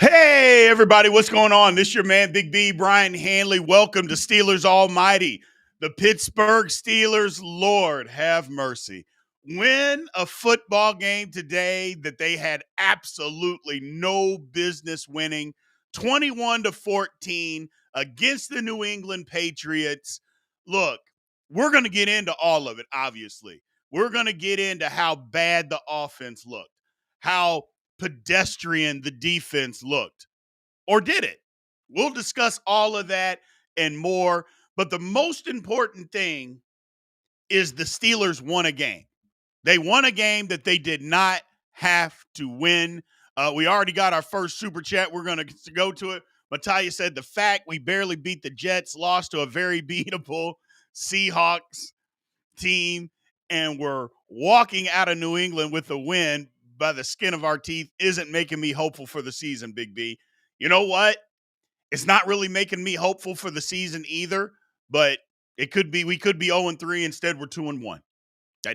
Hey, everybody, what's going on? This is your man, Big B, Brian Hanley. Welcome to Steelers Almighty. The Pittsburgh Steelers, Lord have mercy, win a football game today that they had absolutely no business winning, 21-14 against the New England Patriots. Look, we're going to get into all of it, obviously. We're going to get into how bad the offense looked, how pedestrian the defense looked, or did it? We'll discuss all of that and more. But the most important thing is the Steelers won a game. They won a game that they did not have to win. We already got our first super chat. We're going to go to it. Matalia said the fact we barely beat the Jets, lost to a very beatable Seahawks team, and we're walking out of New England with a win by the skin of our teeth isn't making me hopeful for the season, Big B. You know what? It's not really making me hopeful for the season either, but it could be we could be 0-3. Instead, we're 2-1.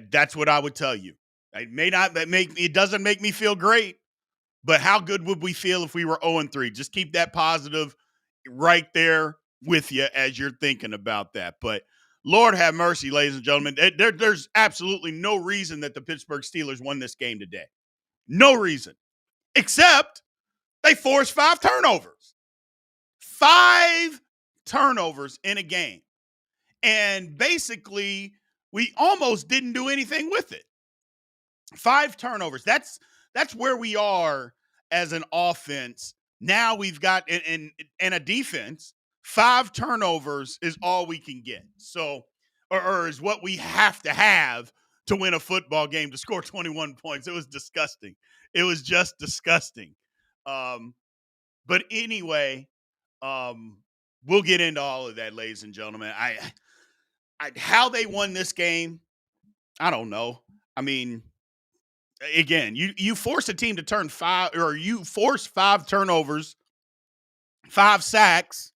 That's what I would tell you. It doesn't make me feel great, but how good would we feel if we were 0-3? Just keep that positive right there with you as you're thinking about that. But Lord have mercy, ladies and gentlemen. There's absolutely no reason that the Pittsburgh Steelers won this game today. No reason. Except they forced 5 turnovers. 5 turnovers in a game. And basically, we almost didn't do anything with it. 5 turnovers. That's where we are as an offense. Now we've got in a defense, 5 turnovers is all we can get. So, or is what we have to win a football game to score 21 points. It was disgusting. It was just disgusting. But anyway, we'll get into all of that, ladies and gentlemen. How they won this game, I don't know. I mean, again, you force a team to turn 5, or you force 5 turnovers, 5 sacks,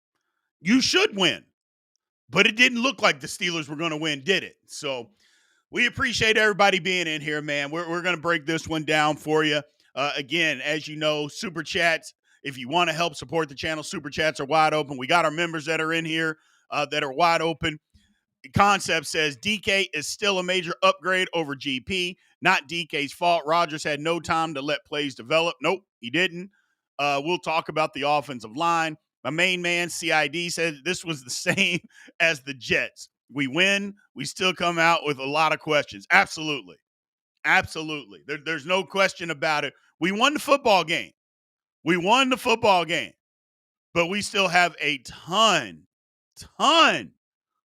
you should win. But it didn't look like the Steelers were going to win, did it? So we appreciate everybody being in here, man. We're going to break this one down for you. Again, as you know, super chats. If you want to help support the channel, super chats are wide open. We got our members that are in here that are wide open. Concept says DK is still a major upgrade over GP. Not DK's fault. Rodgers had no time to let plays develop. Nope, he didn't. We'll talk about the offensive line. My main man, CID, said this was the same as the Jets. We win. We still come out with a lot of questions. Absolutely. Absolutely. There's no question about it. We won the football game. But we still have a ton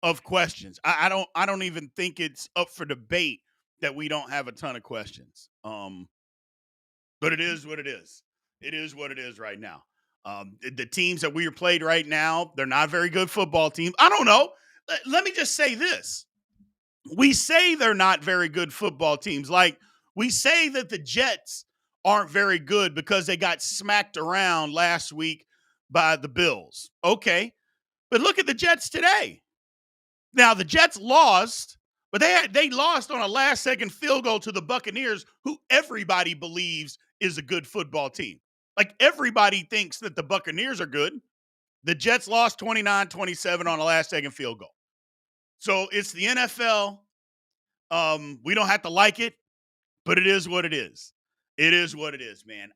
of questions. I don't even think it's up for debate that we don't have a ton of questions. But it is what it is. It is what it is right now. The teams that we are played right now, they're not very good football teams. I don't know. Let me just say this. We say they're not very good football teams. Like, we say that the Jets aren't very good because they got smacked around last week by the Bills. Okay. But look at the Jets today. Now, the Jets lost, but they lost on a last-second field goal to the Buccaneers, who everybody believes is a good football team. Like, everybody thinks that the Buccaneers are good. The Jets lost 29-27 on a last-second field goal. So it's the NFL. We don't have to like it, but it is what it is. It is what it is, man.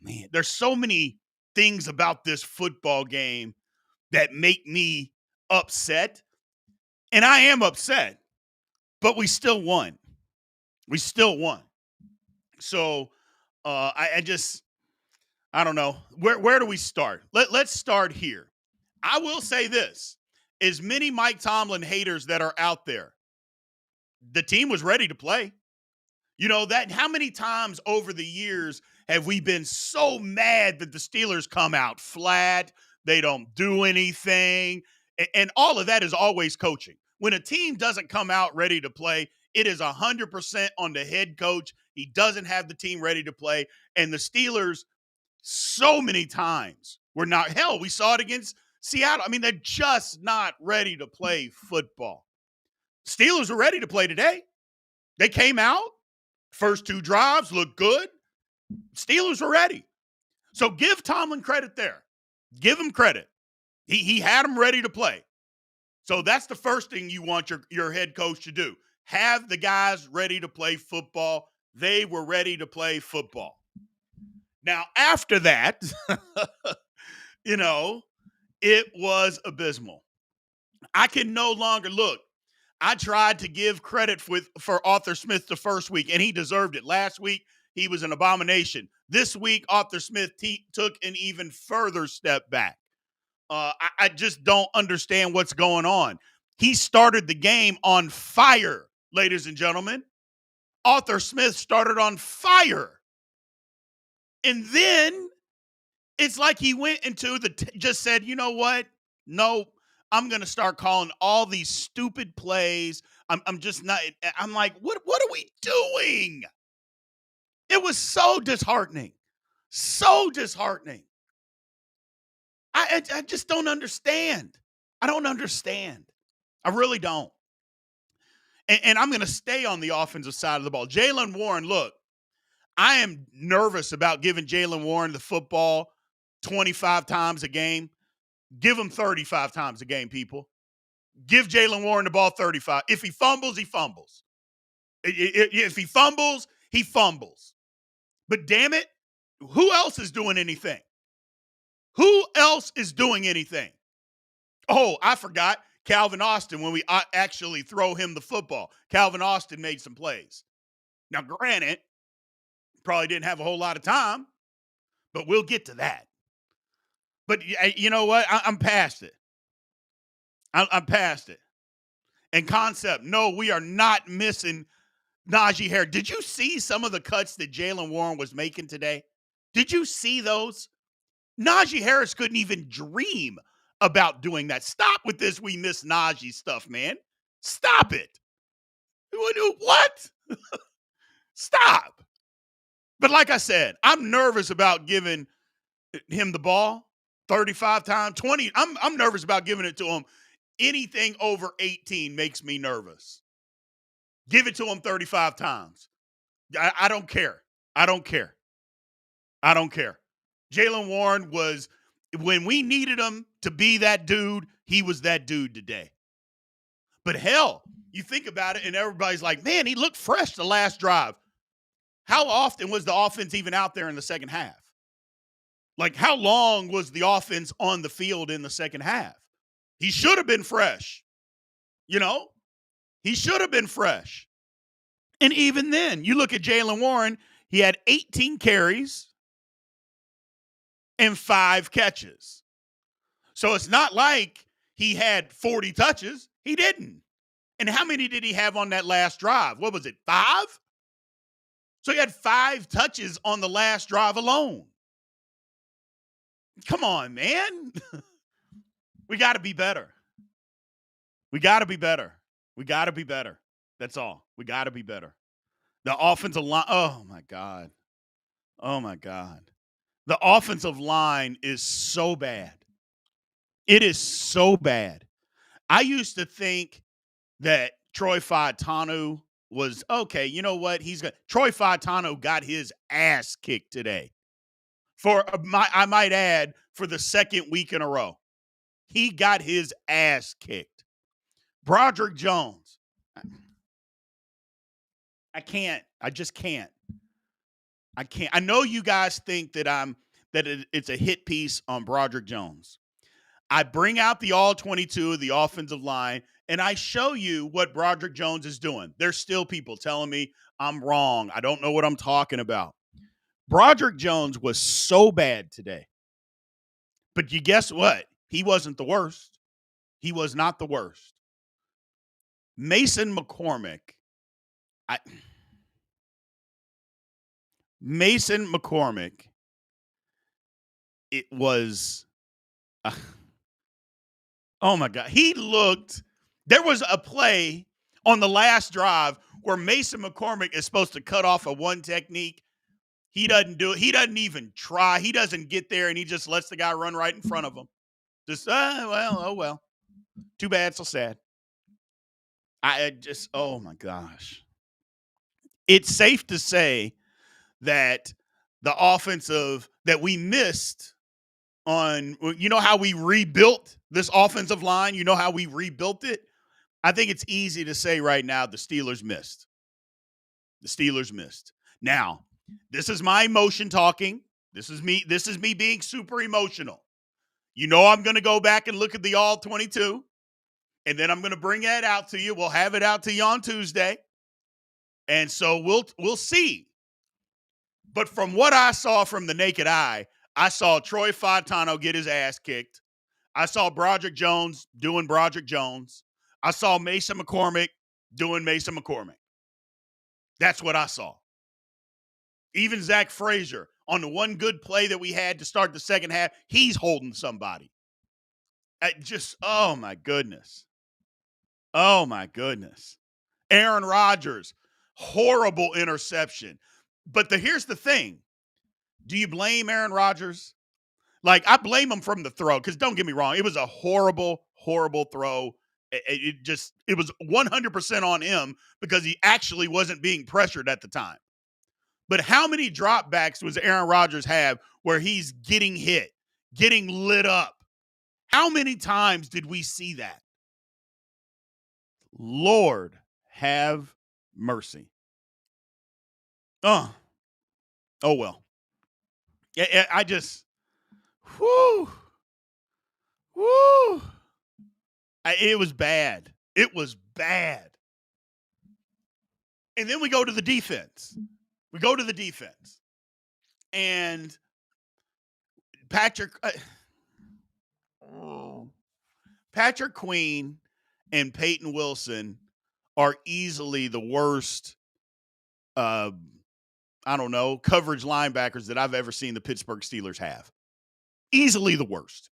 Man, there's so many things about this football game that make me upset. And I am upset, but we still won. We still won. So I don't know. Where do we start? Let's start here. I will say this. As many Mike Tomlin haters that are out there, the team was ready to play. You know, that how many times over the years have we been so mad that the Steelers come out flat, they don't do anything, and all of that is always coaching. When a team doesn't come out ready to play, it is 100% on the head coach. He doesn't have the team ready to play, and the Steelers so many times were not. Hell, we saw it against Seattle. I mean, they're just not ready to play football. Steelers were ready to play today. They came out. First 2 drives looked good. Steelers were ready. So give Tomlin credit there. Give him credit. He had him ready to play. So that's the first thing you want your head coach to do. Have the guys ready to play football. They were ready to play football. Now, after that, it was abysmal. I can no longer look. I tried to give credit for Arthur Smith the first week, and he deserved it. Last week, he was an abomination. This week, Arthur Smith took an even further step back. I just don't understand what's going on. He started the game on fire, ladies and gentlemen. Arthur Smith started on fire. And then it's like he went into just said, you know what? No, I'm going to start calling all these stupid plays. I'm just not. I'm like, what are we doing? It was so disheartening. So disheartening. I just don't understand. I don't understand. I really don't. And I'm going to stay on the offensive side of the ball. Jaylen Warren, look, I am nervous about giving Jaylen Warren the football 25 times a game. Give him 35 times a game, people. Give Jaylen Warren the ball 35. If he fumbles, he fumbles. If he fumbles, he fumbles. But damn it, who else is doing anything? Who else is doing anything? Oh, I forgot. Calvin Austin, when we actually throw him the football. Calvin Austin made some plays. Now, granted, probably didn't have a whole lot of time, but we'll get to that. But you know what? I'm past it. I'm past it. And concept, no, we are not missing Najee Harris. Did you see some of the cuts that Jaylen Warren was making today? Did you see those? Najee Harris couldn't even dream about doing that. Stop with this we miss Najee stuff, man. Stop it. What? Stop. But like I said, I'm nervous about giving him the ball 35 times, 20. I'm nervous about giving it to him. Anything over 18 makes me nervous. Give it to him 35 times. I don't care. I don't care. I don't care. Jaylen Warren was, when we needed him to be that dude, he was that dude today. But hell, you think about it and everybody's like, man, he looked fresh the last drive. How often was the offense even out there in the second half? Like, how long was the offense on the field in the second half? He should have been fresh. He should have been fresh. And even then, you look at Jaylen Warren, he had 18 carries and 5 catches. So it's not like he had 40 touches. He didn't. And how many did he have on that last drive? What was it, 5? So he had 5 touches on the last drive alone. Come on, man. We got to be better. We got to be better. We got to be better. That's all. We got to be better. The offensive line, oh, my God. Oh, my God. The offensive line is so bad. It is so bad. I used to think that Troy Fautanu was, okay, you know what? Troy Fautanu got his ass kicked today. I might add, for the second week in a row. He got his ass kicked. Broderick Jones. I can't. I just can't. I can't. I know you guys think that it's a hit piece on Broderick Jones. I bring out the all 22 of the offensive line, and I show you what Broderick Jones is doing. There's still people telling me I'm wrong. I don't know what I'm talking about. Broderick Jones was so bad today. But you guess what? He wasn't the worst. He was not the worst. Mason McCormick. Mason McCormick. It was, oh my God. There was a play on the last drive where Mason McCormick is supposed to cut off a one technique. He doesn't do it. He doesn't even try. He doesn't get there, and he just lets the guy run right in front of him. Just, well. Too bad, so sad. Oh my gosh. It's safe to say that the offensive that we missed on, you know how we rebuilt this offensive line? You know how we rebuilt it? I think it's easy to say right now the Steelers missed. The Steelers missed. Now, this is my emotion talking. This is me being super emotional. You know I'm going to go back and look at the all 22, and then I'm going to bring that out to you. We'll have it out to you on Tuesday. And so we'll see. But from what I saw from the naked eye, I saw Troy Fontano get his ass kicked. I saw Broderick Jones doing Broderick Jones. I saw Mason McCormick doing Mason McCormick. That's what I saw. Even Zach Frazier, on the one good play that we had to start the second half, he's holding somebody. Oh my goodness. Oh my goodness. Aaron Rodgers, horrible interception. But here's the thing. Do you blame Aaron Rodgers? Like, I blame him from the throw, because don't get me wrong, it was a horrible, horrible throw. It was 100% on him because he actually wasn't being pressured at the time. But how many dropbacks was Aaron Rodgers have where he's getting hit, getting lit up? How many times did we see that? Lord have mercy. Oh well. I just, whoo. It was bad. It was bad. And then we go to the defense. And Patrick Queen and Peyton Wilson are easily the worst, coverage linebackers that I've ever seen the Pittsburgh Steelers have. Easily the worst.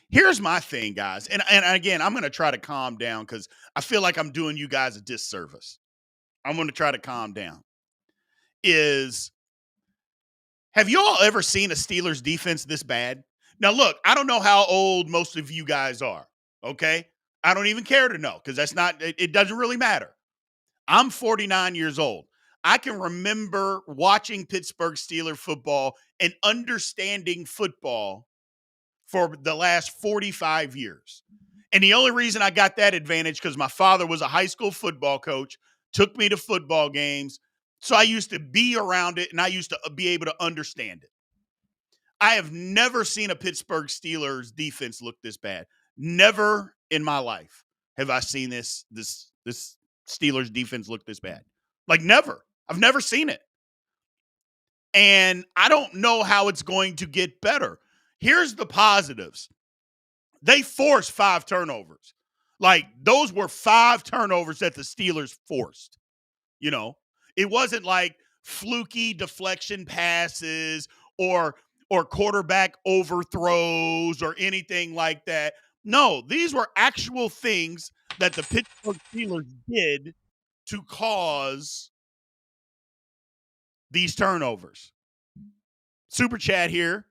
Here's my thing, guys. And again, I'm going to try to calm down because I feel like I'm doing you guys a disservice. I'm going to try to calm down. Have you all ever seen a Steelers defense this bad? Now, look, I don't know how old most of you guys are, okay? I don't even care to know because it doesn't really matter. I'm 49 years old. I can remember watching Pittsburgh Steelers football and understanding football for the last 45 years. And the only reason I got that advantage because my father was a high school football coach, took me to football games. So I used to be around it and I used to be able to understand it. I have never seen a Pittsburgh Steelers defense look this bad. Never in my life have I seen this Steelers defense look this bad. Like never. I've never seen it. And I don't know how it's going to get better. Here's the positives. They forced 5 turnovers. Like, those were 5 turnovers that the Steelers forced. You know, it wasn't like fluky deflection passes or quarterback overthrows or anything like that. No, these were actual things that the Pittsburgh Steelers did to cause these turnovers. Super chat here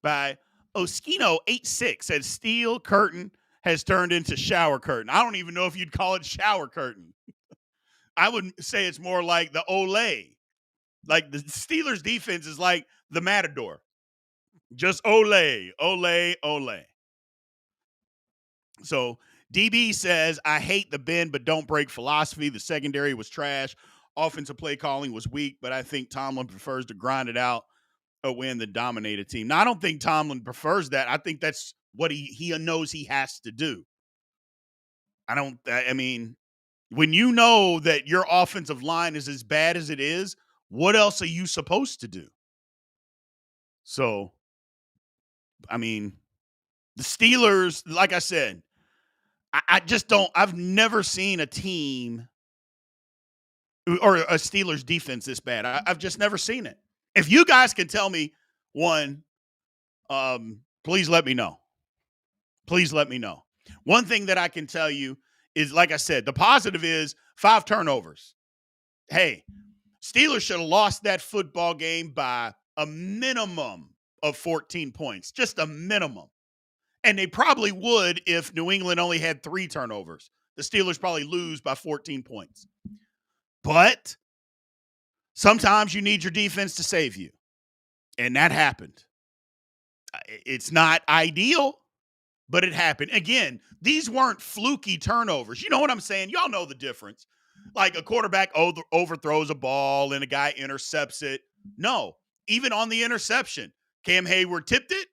by Oskino86 said steel curtain has turned into shower curtain. I don't even know if you'd call it shower curtain. I would say it's more like the Olay. Like the Steelers defense is like the Matador. Just Olay, Olay, Olay. So DB says, I hate the bend but don't break philosophy. The secondary was trash. Offensive play calling was weak, but I think Tomlin prefers to grind it out or win the dominated team. Now, I don't think Tomlin prefers that. I think that's what he knows he has to do. I mean, when you know that your offensive line is as bad as it is, what else are you supposed to do? So, I mean, the Steelers, like I said, I just don't – I've never seen a team or a Steelers defense this bad. I've just never seen it. If you guys can tell me one, please let me know. Please let me know. One thing that I can tell you is, like I said, the positive is 5 turnovers. Hey, Steelers should have lost that football game by a minimum of 14 points, just a minimum. And they probably would if New England only had 3 turnovers. The Steelers probably lose by 14 points. But Sometimes you need your defense to save you, and that happened. It's not ideal, but it happened. Again, these weren't fluky turnovers. You know what I'm saying? Y'all know the difference. Like a quarterback overthrows a ball and a guy intercepts it. No, even on the interception, Cam Hayward tipped it.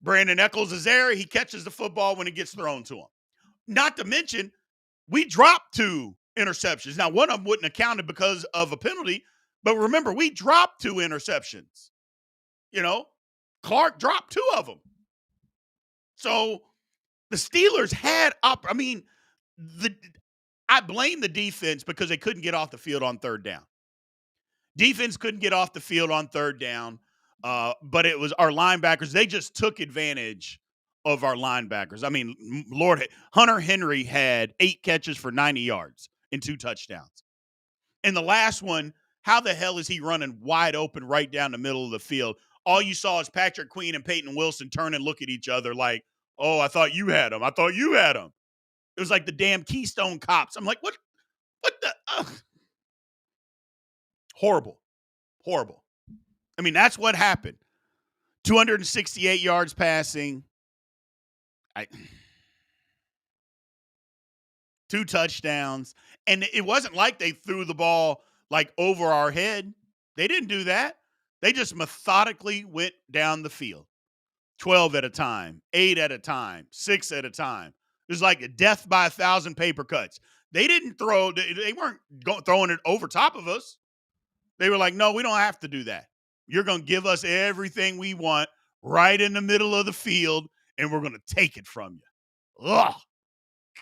Brandon Echols is there. He catches the football when it gets thrown to him. Not to mention, we dropped 2 interceptions. Now, one of them wouldn't have counted because of a penalty, but remember, we dropped 2 interceptions. You know, Clark dropped 2 of them. So the Steelers had up. I mean, I blame the defense because they couldn't get off the field on third down. Defense couldn't get off the field on third down, but it was our linebackers. They just took advantage of our linebackers. I mean, Lord, Hunter Henry had 8 catches for 90 yards and 2 touchdowns. And the last one, how the hell is he running wide open right down the middle of the field? All you saw is Patrick Queen and Peyton Wilson turn and look at each other like, oh, I thought you had him. I thought you had him. It was like the damn Keystone Cops. I'm like, what the? Horrible. I mean, that's what happened. 268 yards passing. 2 touchdowns. And it wasn't like they threw the ball like over our head. They didn't do that. They just methodically went down the field. 12 at a time, 8 at a time, 6 at a time. It was like a death by 1,000 paper cuts. They didn't throw, they weren't throwing it over top of us. They were like, no, we don't have to do that. You're going to give us everything we want right in the middle of the field, and we're going to take it from you. Ugh,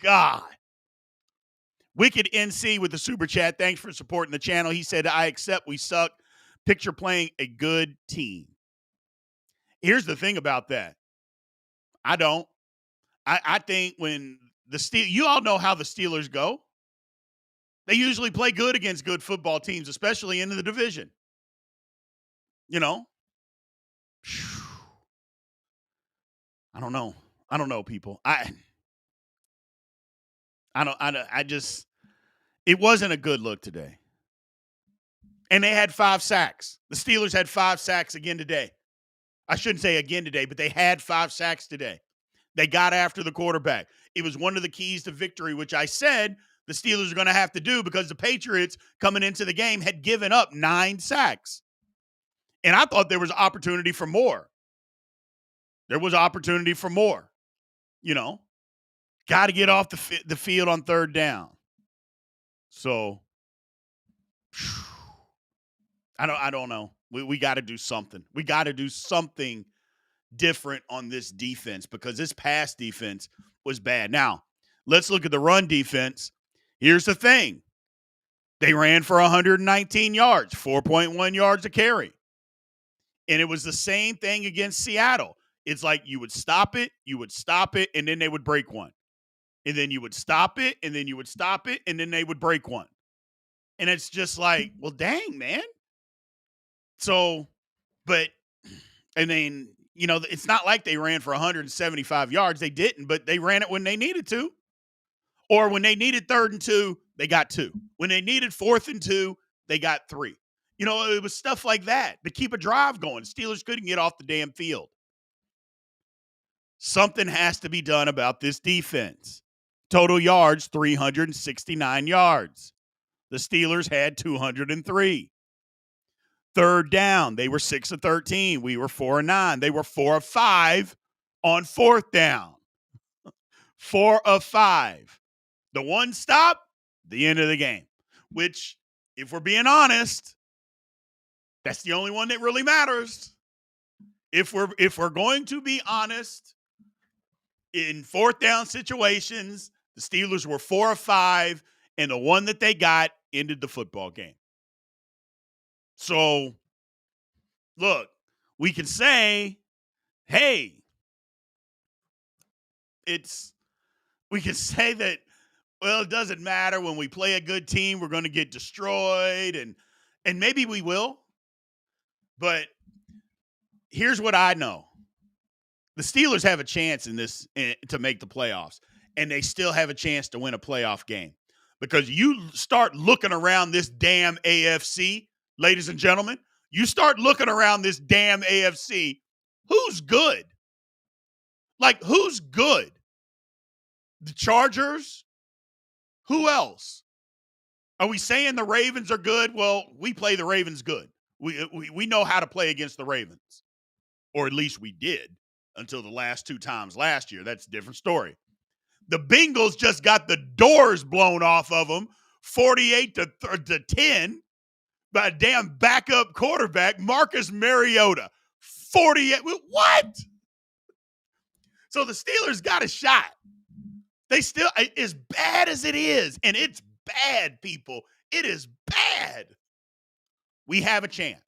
God. Wicked NC with the super chat. Thanks for supporting the channel. He said, I accept we suck. Picture playing a good team. Here's the thing about that. I don't. I think when you all know how the Steelers go. They usually play good against good football teams, especially in the division. You know? I don't know, people. It wasn't a good look today. And they had 5 sacks. The Steelers had 5 sacks again today. I shouldn't say again today, but they had 5 sacks today. They got after the quarterback. It was one of the keys to victory, which I said the Steelers are going to have to do because the Patriots coming into the game had given up 9 sacks. And I thought there was opportunity for more. There was opportunity for more. You know, got to get off the field on third down. So, I don't know. We got to do something. We got to do something different on this defense because this pass defense was bad. Now, let's look at the run defense. Here's the thing. They ran for 119 yards, 4.1 yards a carry. And it was the same thing against Seattle. It's like you would stop it, and then they would break one. And then you would stop it, and then you would stop it, and then they would break one. And it's just like, well, dang, man. So, and then, you know, it's not like they ran for 175 yards. They didn't, but they ran it when they needed to. Or when they needed 3rd and 2, they got 2. When they needed 4th and 2, they got 3. You know, it was stuff like that to keep a drive going. Steelers couldn't get off the damn field. Something has to be done about this defense. Total yards, 369 yards. The Steelers had 203. 3rd down, they were 6 of 13. We were 4 of 9. They were 4 of 5 on 4th down. 4 of 5. The one stop, the end of the game. Which, if we're being honest, that's the only one that really matters. If we're going to be honest, in 4th down situations, the Steelers were 4 of 5, and the one that they got ended the football game. So, look, we can say, hey, we can say that, well, it doesn't matter. When we play a good team, we're going to get destroyed, and maybe we will. But here's what I know. The Steelers have a chance in this to make the playoffs, and they still have a chance to win a playoff game. Because you start looking around this damn AFC, ladies and gentlemen. You start looking around this damn AFC. Who's good? Like, who's good? The Chargers? Who else? Are we saying the Ravens are good? Well, we play the Ravens good. We know how to play against the Ravens, or at least we did until the last 2 times last year. That's a different story. The Bengals just got the doors blown off of them, 48 to 10, by a damn backup quarterback, Marcus Mariota. 48. What? So the Steelers got a shot. They still, as bad as it is, and it's bad, people. It is bad. We have a chance.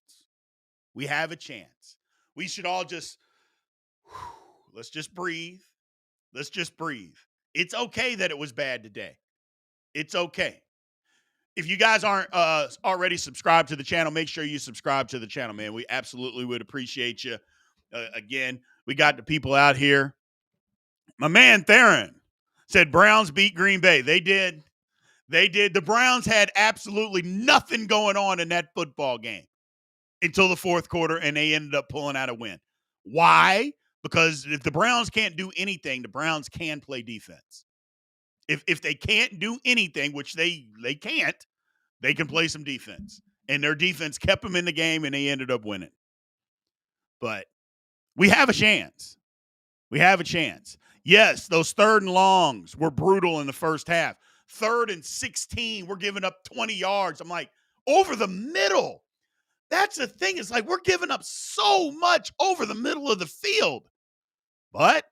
We have a chance. We should all just, let's just breathe. Let's just breathe. It's okay that it was bad today. It's okay. If you guys aren't already subscribed to the channel, make sure you subscribe to the channel, man. We absolutely would appreciate you. Again, we got the people out here. My man Theron said Browns beat Green Bay. They did. They did. The Browns had absolutely nothing going on in that football game until the fourth quarter, and they ended up pulling out a win. Why? Because if the Browns can't do anything, the Browns can play defense. If they can't do anything, which they can't, they can play some defense. And their defense kept them in the game, and they ended up winning. But we have a chance. We have a chance. Yes, those 3rd and longs were brutal in the first half. 3rd and 16, we're giving up 20 yards. I'm like, over the middle. That's the thing. It's like we're giving up so much over the middle of the field. But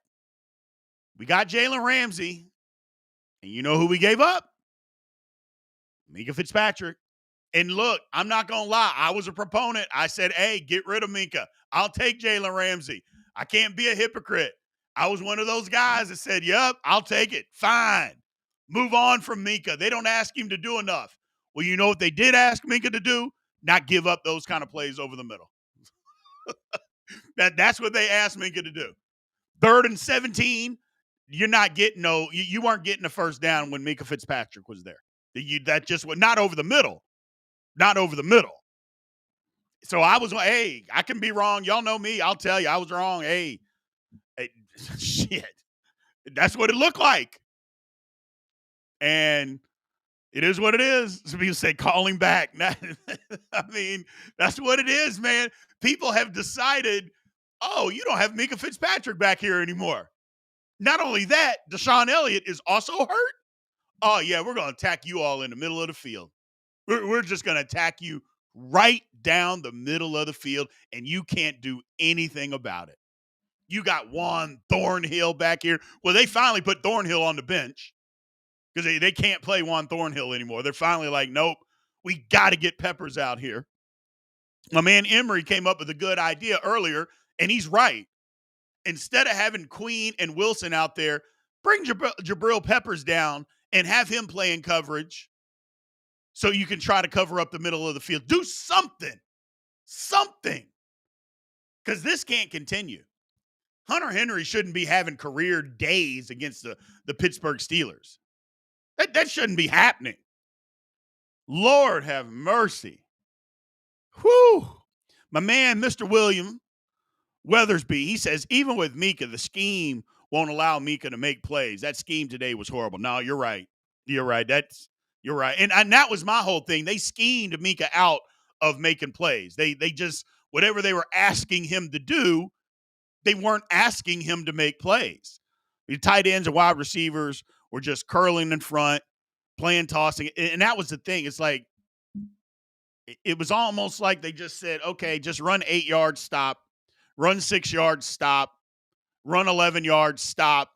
we got Jalen Ramsey. And you know who we gave up? Minkah Fitzpatrick. And look, I'm not going to lie. I was a proponent. I said, hey, get rid of Minkah. I'll take Jalen Ramsey. I can't be a hypocrite. I was one of those guys that said, yep, I'll take it. Fine. Move on from Minkah. They don't ask him to do enough. Well, you know what they did ask Minkah to do? Not give up those kind of plays over the middle. That's what they asked Minkah to do. 3rd and 17, you're not getting you weren't getting a first down when Minkah Fitzpatrick was there. That just was not over the middle. Not over the middle. So I was, hey, I can be wrong. Y'all know me. I'll tell you, I was wrong. Hey, shit. That's what it looked like. And it is what it is. Some people say, call him back. I mean, that's what it is, man. People have decided, oh, you don't have Minkah Fitzpatrick back here anymore. Not only that, Deshaun Elliott is also hurt. Oh, yeah, we're going to attack you all in the middle of the field. We're just going to attack you right down the middle of the field, and you can't do anything about it. You got Juan Thornhill back here. Well, they finally put Thornhill on the bench because they can't play Juan Thornhill anymore. They're finally like, nope, we got to get Peppers out here. My man Emery came up with a good idea earlier, and he's right. Instead of having Queen and Wilson out there, bring Jabril Peppers down and have him playing coverage so you can try to cover up the middle of the field. Do something. Something. Because this can't continue. Hunter Henry shouldn't be having career days against the Pittsburgh Steelers. That shouldn't be happening. Lord have mercy. Whew. My man, Mr. William Weathersby, he says, even with Minkah, the scheme won't allow Minkah to make plays. That scheme today was horrible. No, you're right. You're right. You're right. And that was my whole thing. They schemed Minkah out of making plays. They just, whatever they were asking him to do, they weren't asking him to make plays. The tight ends and wide receivers were just curling in front, playing, tossing. And that was the thing. It's like, it was almost like they just said, okay, just run 8 yards, stop. Run 6 yards, stop. Run 11 yards, stop.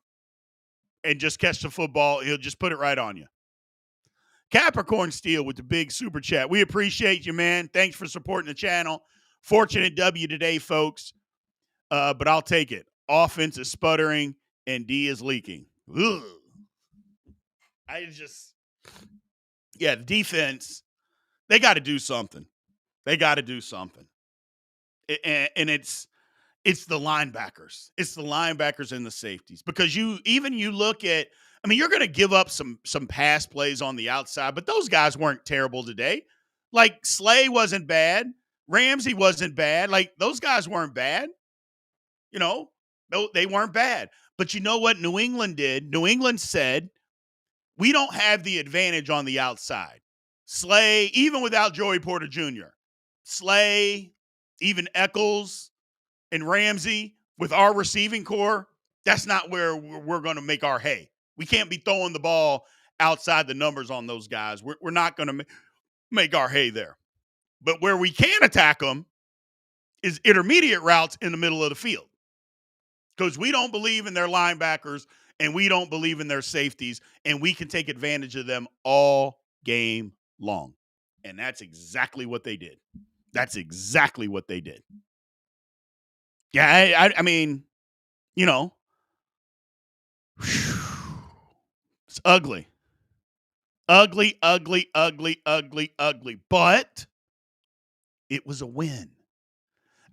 And just catch the football. He'll just put it right on you. Capricorn Steel with the big super chat. We appreciate you, man. Thanks for supporting the channel. Fortunate W today, folks. But I'll take it. Offense is sputtering and D is leaking. Ugh. The defense, they got to do something. They got to do something. And it's the linebackers. It's the linebackers and the safeties. Because you look at, I mean, you're going to give up some pass plays on the outside, but those guys weren't terrible today. Like, Slay wasn't bad. Ramsey wasn't bad. Like, those guys weren't bad. You know, no, they weren't bad. But you know what New England did? New England said, we don't have the advantage on the outside. Slay, even without Joey Porter Jr., Slay, even Eccles and Ramsey with our receiving core, that's not where we're going to make our hay. We can't be throwing the ball outside the numbers on those guys. We're not going to make our hay there. But where we can attack them is intermediate routes in the middle of the field, because we don't believe in their linebackers and we don't believe in their safeties, and we can take advantage of them all game long. And that's exactly what they did. That's exactly what they did. Yeah, I mean, you know, it's ugly. Ugly, ugly, ugly, ugly, ugly. But it was a win.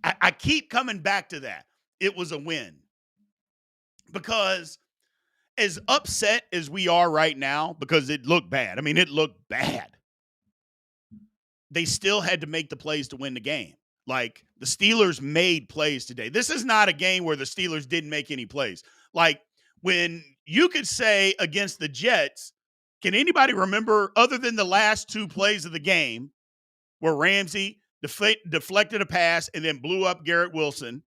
I keep coming back to that. It was a win. Because as upset as we are right now, because it looked bad. I mean, it looked bad. They still had to make the plays to win the game. Like, the Steelers made plays today. This is not a game where the Steelers didn't make any plays. Like, when you could say against the Jets, can anybody remember, other than the last two plays of the game, where Ramsey deflected a pass and then blew up Garrett Wilson,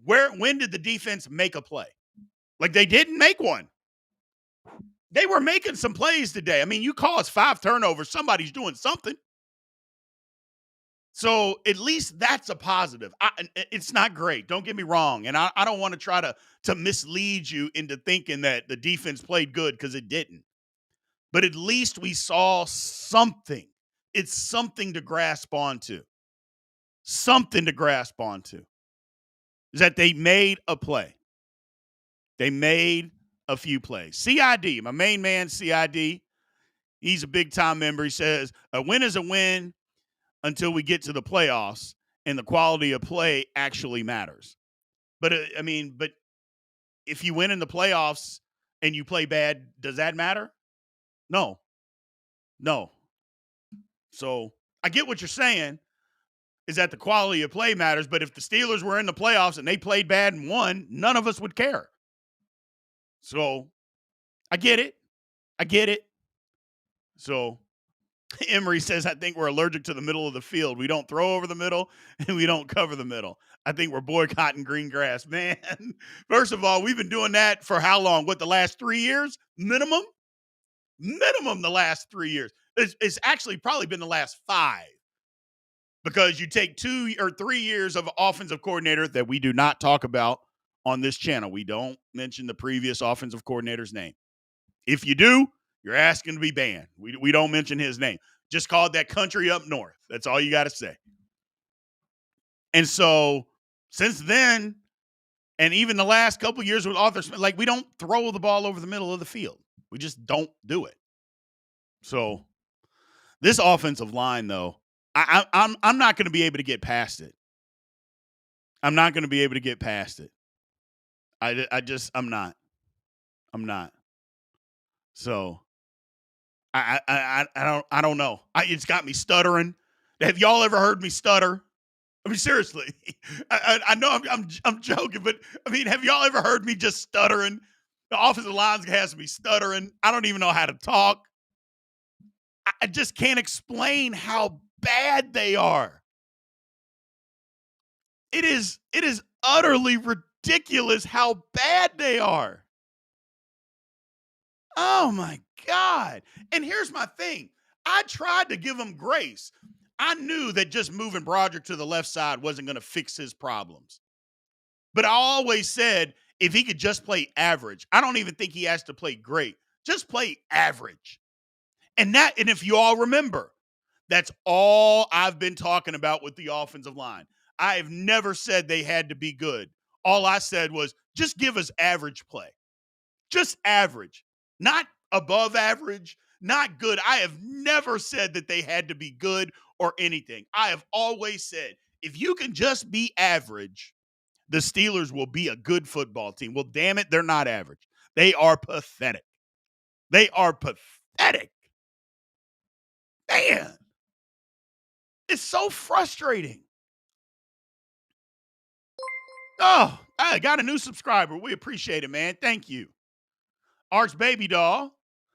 when did the defense make a play? Like, they didn't make one. They were making some plays today. I mean, you caused 5 turnovers. Somebody's doing something. So at least that's a positive. It's not great. Don't get me wrong. And I don't want to try to mislead you into thinking that the defense played good, because it didn't. But at least we saw something. It's something to grasp onto. Something to grasp onto. Is that they made a play. They made a few plays. CID, my main man, CID, he's a big-time member. He says, a win is a win until we get to the playoffs and the quality of play actually matters. But but if you win in the playoffs and you play bad, does that matter? No. So I get what you're saying, is that the quality of play matters. But if the Steelers were in the playoffs and they played bad and won, none of us would care. So I get it. So Emery says, I think we're allergic to the middle of the field. We don't throw over the middle and we don't cover the middle. I think we're boycotting green grass. Man, first of all, we've been doing that for how long? What, the last 3 years? Minimum the last 3 years. It's actually probably been the last 5, because you take 2 or 3 years of offensive coordinator that we do not talk about on this channel. We don't mention the previous offensive coordinator's name. If you do, you're asking to be banned. We don't mention his name. Just call it that country up north. That's all you got to say. And so since then, and even the last couple years with Arthur Smith, like, we don't throw the ball over the middle of the field. We just don't do it. So this offensive line, though, I'm not going to be able to get past it. I'm not going to be able to get past it. I'm not. So I don't know. It's got me stuttering. Have y'all ever heard me stutter? I mean, seriously. I know I'm joking, but I mean, have y'all ever heard me just stuttering? The offensive line has me stuttering. I don't even know how to talk. I just can't explain how bad they are. It is utterly ridiculous how bad they are. Oh my God. And here's my thing. I tried to give him grace. I knew that just moving Broderick to the left side wasn't going to fix his problems. But I always said, if he could just play average, I don't even think he has to play great. Just play average. And if you all remember, that's all I've been talking about with the offensive line. I have never said they had to be good. All I said was, just give us average play. Just average. Not above average, not good. I have never said that they had to be good or anything. I have always said, if you can just be average, the Steelers will be a good football team. Well, damn it, they're not average. They are pathetic. They are pathetic. Man. It's so frustrating. Oh, I got a new subscriber. We appreciate it, man. Thank you. Arch Baby Doll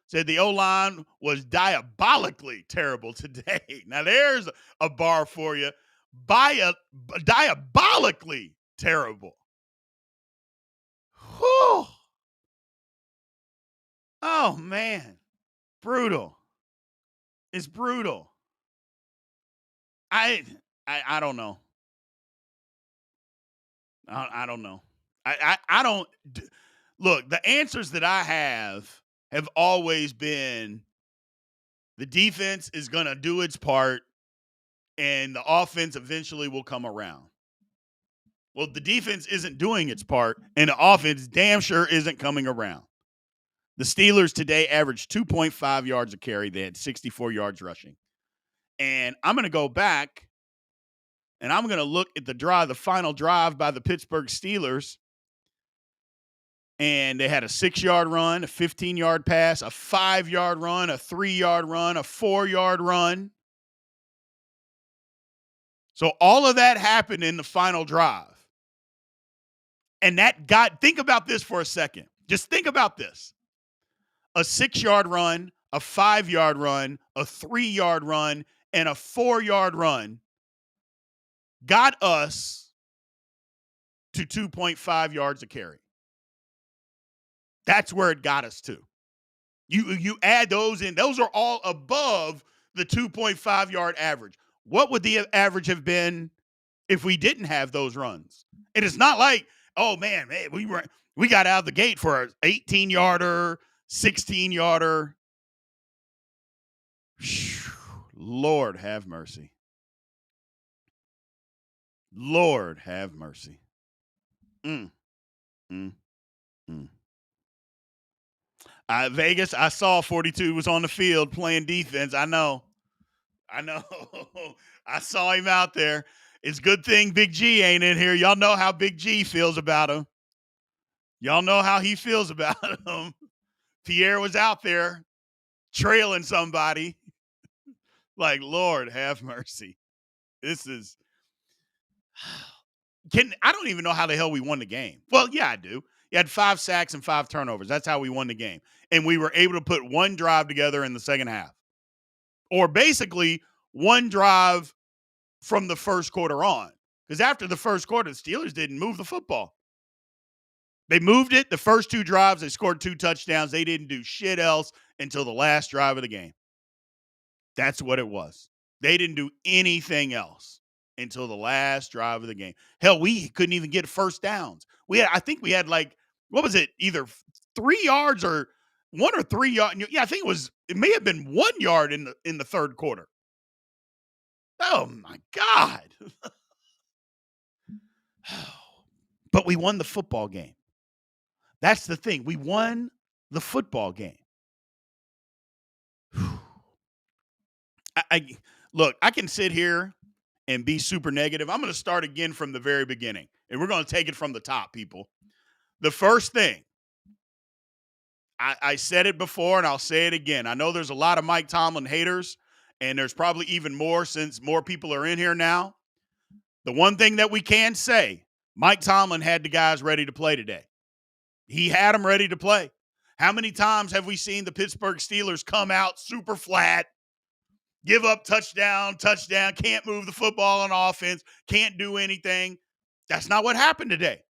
said the O-line was diabolically terrible today. Now, there's a bar for you. Diabolically terrible. Whew. Oh, man. Brutal. It's brutal. I I don't know. I don't know. I don't look. The answers that I have always been the defense is going to do its part, and the offense eventually will come around. Well, the defense isn't doing its part, and the offense damn sure isn't coming around. The Steelers today averaged 2.5 yards a carry. They had 64 yards rushing. And I'm going to go back and I'm going to look at the final drive by the Pittsburgh Steelers. And they had a 6-yard run, a 15-yard pass, a 5-yard run, a 3-yard run, a 4-yard run. So all of that happened in the final drive. And think about this for a second. Just think about this. A 6-yard run, a 5-yard run, a 3-yard run, and a 4-yard run got us to 2.5 yards a carry. That's where it got us to. You add those in. Those are all above the 2.5 yard average. What would the average have been if we didn't have those runs? And it's not like, oh man, we got out of the gate for an 18-yarder, 16-yarder. Lord have mercy. Lord have mercy. Vegas, I saw 42 was on the field playing defense. I know. I saw him out there. It's a good thing Big G ain't in here. Y'all know how Big G feels about him. Y'all know how he feels about him. Pierre was out there trailing somebody. Like, Lord have mercy. This is I don't even know how the hell we won the game. Well, yeah, I do. You had 5 sacks and 5 turnovers. That's how we won the game. And we were able to put one drive together in the second half. Or basically one drive from the first quarter on. Because after the first quarter, the Steelers didn't move the football. They moved it. The first 2 drives, they scored 2 touchdowns. They didn't do shit else until the last drive of the game. That's what it was. They didn't do anything else until the last drive of the game. Hell, we couldn't even get first downs. I think we had what was it? Either 3 yards or 1 or 3 yards. Yeah, I think it may have been 1 yard in the third quarter. Oh my God. But we won the football game. That's the thing. We won the football game. Look, I can sit here and be super negative. I'm going to start again from the very beginning, and we're going to take it from the top, people. The first thing, I said it before, and I'll say it again. I know there's a lot of Mike Tomlin haters, and there's probably even more since more people are in here now. The one thing that we can say, Mike Tomlin had the guys ready to play today. He had them ready to play. How many times have we seen the Pittsburgh Steelers come out super flat, give up touchdown, can't move the football on offense, can't do anything? That's not what happened today.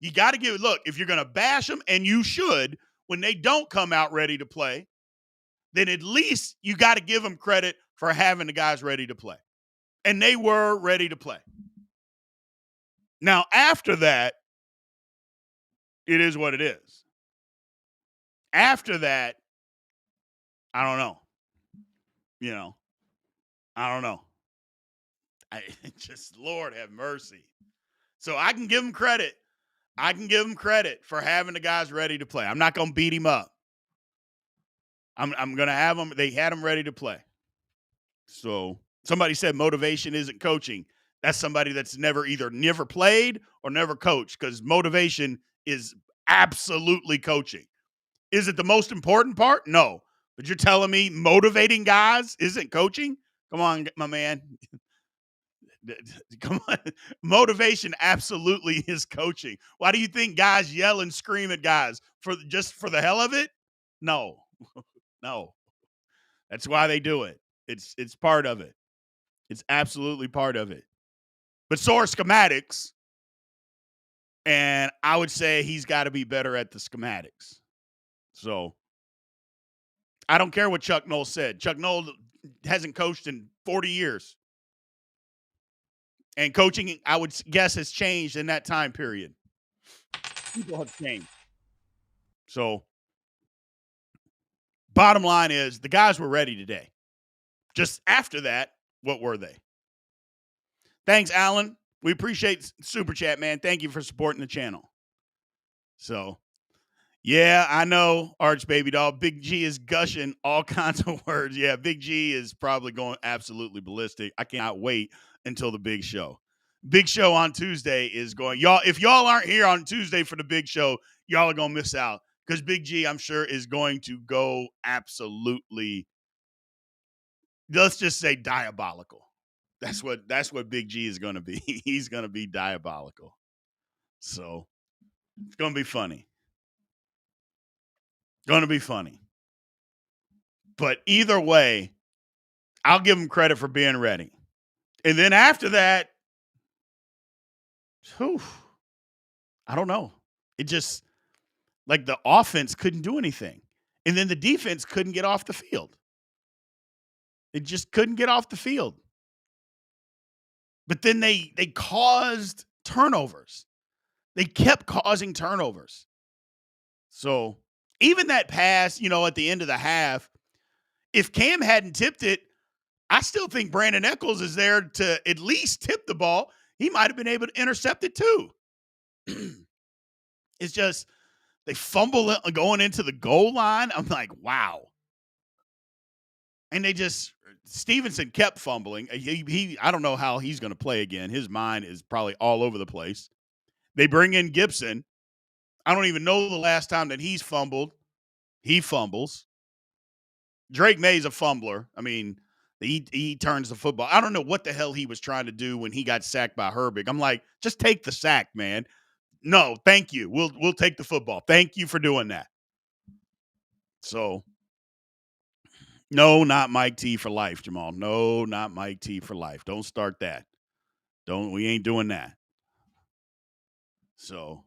You got to look, if you're going to bash them, and you should, when they don't come out ready to play, then at least you got to give them credit for having the guys ready to play. And they were ready to play. Now, after that, it is what it is. After that, I don't know. I don't know. Lord have mercy. So I can give them credit. I can give them credit for having the guys ready to play. I'm not going to beat him up. I'm going to have them. They had them ready to play. So somebody said motivation isn't coaching. That's somebody that's never played or never coached, because motivation is absolutely coaching. Is it the most important part? No. But you're telling me motivating guys isn't coaching? Come on, my man. Come on. Motivation absolutely is coaching. Why do you think guys yell and scream at guys for just for the hell of it? No. No. That's why they do it. It's part of it. It's absolutely part of it. But so are schematics, and I would say he's got to be better at the schematics. So I don't care what Chuck Noll said. Chuck Noll hasn't coached in 40 years. And coaching, I would guess, has changed in that time period. People have changed. So, bottom line is the guys were ready today. Just after that, what were they? Thanks, Alan. We appreciate Super Chat, man. Thank you for supporting the channel. So, yeah, I know, Arch Baby Doll. Big G is gushing all kinds of words. Yeah, Big G is probably going absolutely ballistic. I cannot wait until the big show. Big show on Tuesday is going. Y'all, if y'all aren't here on Tuesday for the big show, y'all are going to miss out because Big G, I'm sure, is going to go absolutely, let's just say diabolical. That's what Big G is going to be. He's going to be diabolical. So it's going to be funny. Going to be funny. But either way, I'll give him credit for being ready. And then after that, whew, I don't know. It just, like, the offense couldn't do anything. And then the defense couldn't get off the field. It just couldn't get off the field. But then they caused turnovers. They kept causing turnovers. So even that pass, at the end of the half, if Cam hadn't tipped it, I still think Brandon Echols is there to at least tip the ball. He might have been able to intercept it too. It's just they fumble it going into the goal line. I'm like, wow. And Stevenson kept fumbling. I don't know how he's going to play again. His mind is probably all over the place. They bring in Gibson. I don't even know the last time that he's fumbled. He fumbles. Drake May's a fumbler. I mean, he turns the football. I don't know what the hell he was trying to do when he got sacked by Herbig. I'm like, just take the sack, man. No, thank you. We'll take the football. Thank you for doing that. So, no, not Mike T for life, Jamal. No, not Mike T for life. Don't start that. We ain't doing that. So,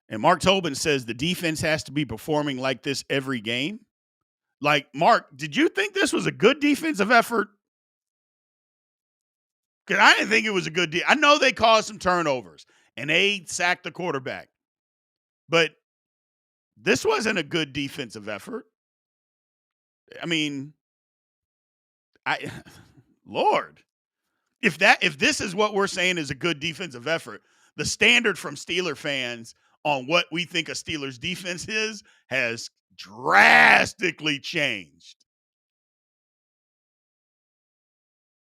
and Mark Tobin says the defense has to be performing like this every game. Like, Mark, did you think this was a good defensive effort? Because I didn't think it was a good deal. I know they caused some turnovers and they sacked the quarterback, but this wasn't a good defensive effort. I mean, Lord, if this is what we're saying is a good defensive effort, the standard from Steeler fans on what we think a Steelers defense is has drastically changed.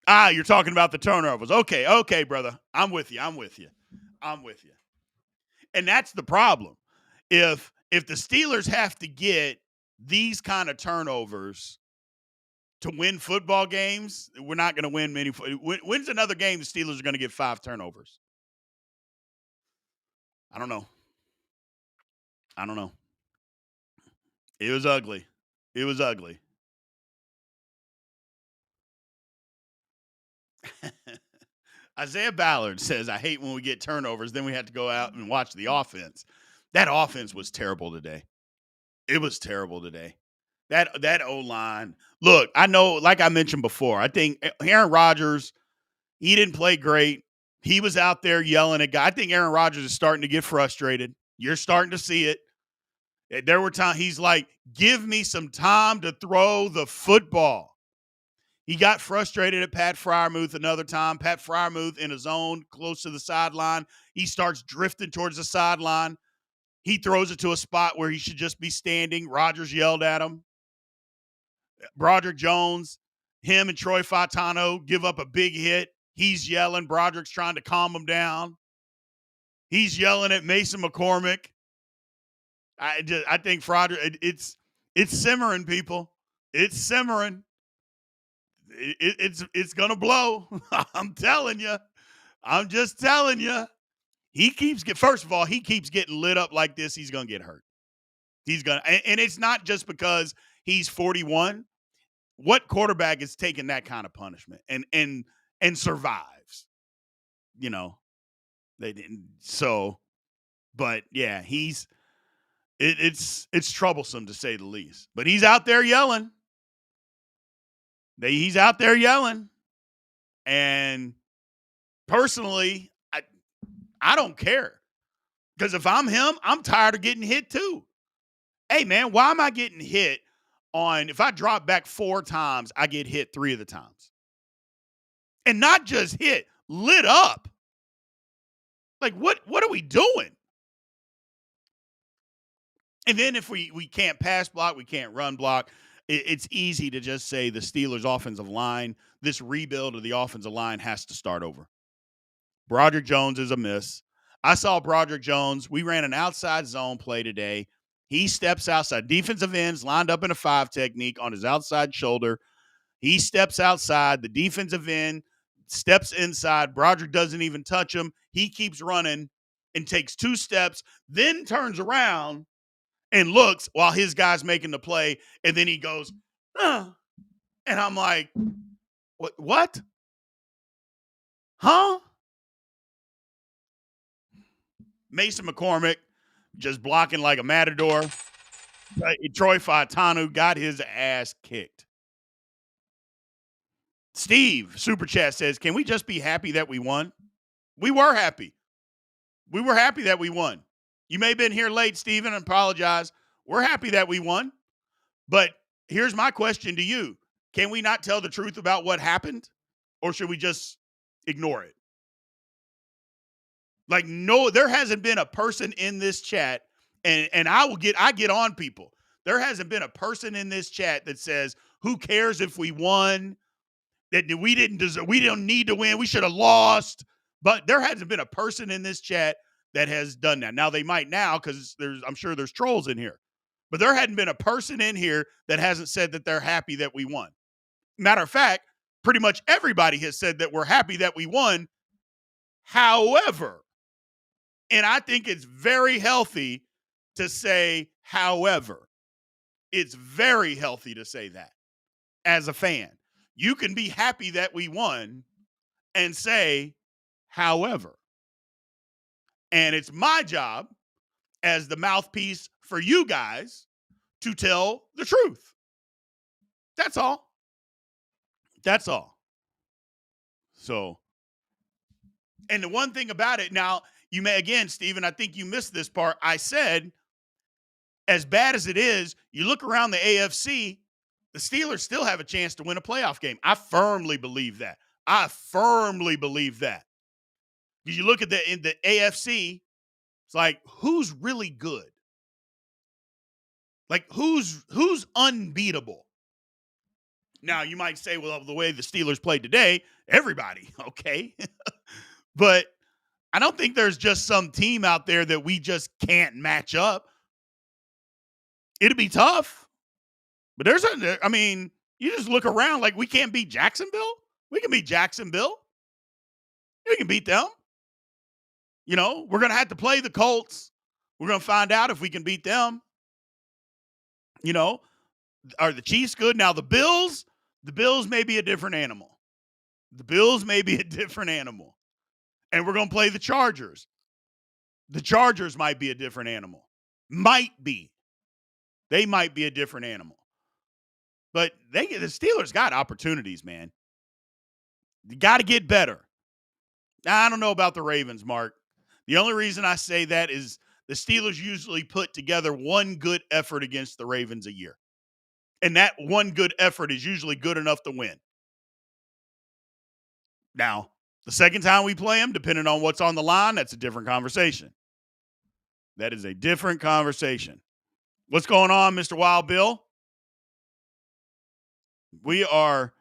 You're talking about the turnovers. Okay, brother. I'm with you. And that's the problem. If the Steelers have to get these kind of turnovers to win football games, we're not going to win many. When's another game the Steelers are going to get 5 turnovers? I don't know. It was ugly. Isaiah Ballard says, I hate when we get turnovers, then we have to go out and watch the offense. That offense was terrible today. It was terrible today. That O-line. Look, I know, like I mentioned before, I think Aaron Rodgers, he didn't play great. He was out there yelling at guys. I think Aaron Rodgers is starting to get frustrated. You're starting to see it. There were times he's like, give me some time to throw the football. He got frustrated at Pat Freiermuth another time. Pat Freiermuth in his zone close to the sideline. He starts drifting towards the sideline. He throws it to a spot where he should just be standing. Rodgers yelled at him. Broderick Jones, him and Troy Fautano give up a big hit. He's yelling. Broderick's trying to calm him down. He's yelling at Mason McCormick. I think Broderick, it's simmering, people. It's simmering. It's gonna blow. I'm telling you. I'm just telling you. First of all, he keeps getting lit up like this. He's gonna get hurt. And it's not just because he's 41. What quarterback is taking that kind of punishment and survives? You know, they didn't. So, but yeah, it's troublesome to say the least. But he's out there yelling. He's out there yelling. And personally, I don't care. Because if I'm him, I'm tired of getting hit too. Hey, man, why am I getting hit if I drop back 4 times, I get hit 3 of the times? And not just hit, lit up. Like, what are we doing? And then if we can't pass block, we can't run block, it's easy to just say the Steelers' offensive line, this rebuild of the offensive line has to start over. Broderick Jones is a miss. I saw Broderick Jones. We ran an outside zone play today. He steps outside. Defensive ends lined up in a 5 technique on his outside shoulder. He steps outside. The defensive end steps inside. Broderick doesn't even touch him. He keeps running and takes 2 steps, then turns around and looks while his guy's making the play. And then he goes, and I'm like, what? Huh? Mason McCormick just blocking like a matador. Troy Fautanu got his ass kicked. Steve, Super Chat says, can we just be happy that we won? We were happy. We were happy that we won. You may have been here late, Steven. I apologize. We're happy that we won. But here's my question to you. Can we not tell the truth about what happened? Or should we just ignore it? Like, no, there hasn't been a person in this chat, and I get on people. There hasn't been a person in this chat that says, who cares if we won? That we didn't deserve, we don't need to win. We should have lost. But there hasn't been a person in this chat that has done that. Now they might now, because I'm sure there's trolls in here. But there hadn't been a person in here that hasn't said that they're happy that we won. Matter of fact, pretty much everybody has said that we're happy that we won. However, and I think it's very healthy to say, however, it's very healthy to say that as a fan. You can be happy that we won and say, however. And it's my job as the mouthpiece for you guys to tell the truth. That's all. That's all. So, and the one thing about it now, you may, again, Steven, I think you missed this part. I said, as bad as it is, you look around the AFC, the Steelers still have a chance to win a playoff game. I firmly believe that. Because you look at in the AFC, it's like, who's really good? Like, who's unbeatable? Now, you might say, well, the way the Steelers played today, everybody, okay? But I don't think there's just some team out there that we just can't match up. It'll be tough. But you just look around like we can't beat Jacksonville. We can beat Jacksonville. We can beat them. We're going to have to play the Colts. We're going to find out if we can beat them. Are the Chiefs good? Now, the Bills may be a different animal. And we're going to play the Chargers. The Chargers might be a different animal. Might be. They might be a different animal. But the Steelers got opportunities, man. You got to get better. I don't know about the Ravens, Mark. The only reason I say that is the Steelers usually put together one good effort against the Ravens a year. And that one good effort is usually good enough to win. Now, the second time we play them, depending on what's on the line, that's a different conversation. That is a different conversation. What's going on, Mr. Wild Bill? We are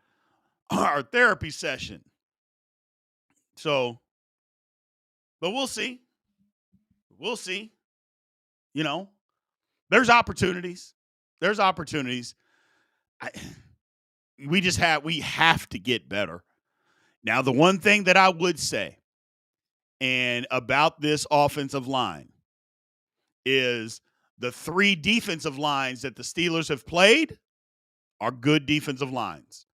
our therapy session. So, but we'll see. We'll see. There's opportunities. I, we have to get better. Now, the one thing that I would say and about this offensive line is the three defensive lines that the Steelers have played are good defensive lines.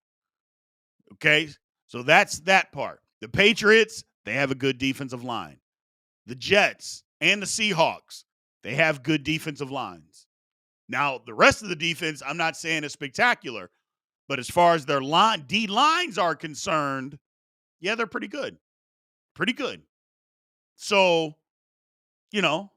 Okay? So that's that part. The Patriots, they have a good defensive line. The Jets and the Seahawks, they have good defensive lines. Now, the rest of the defense, I'm not saying is spectacular, but as far as their D lines are concerned, yeah, they're pretty good. Pretty good. So, you know,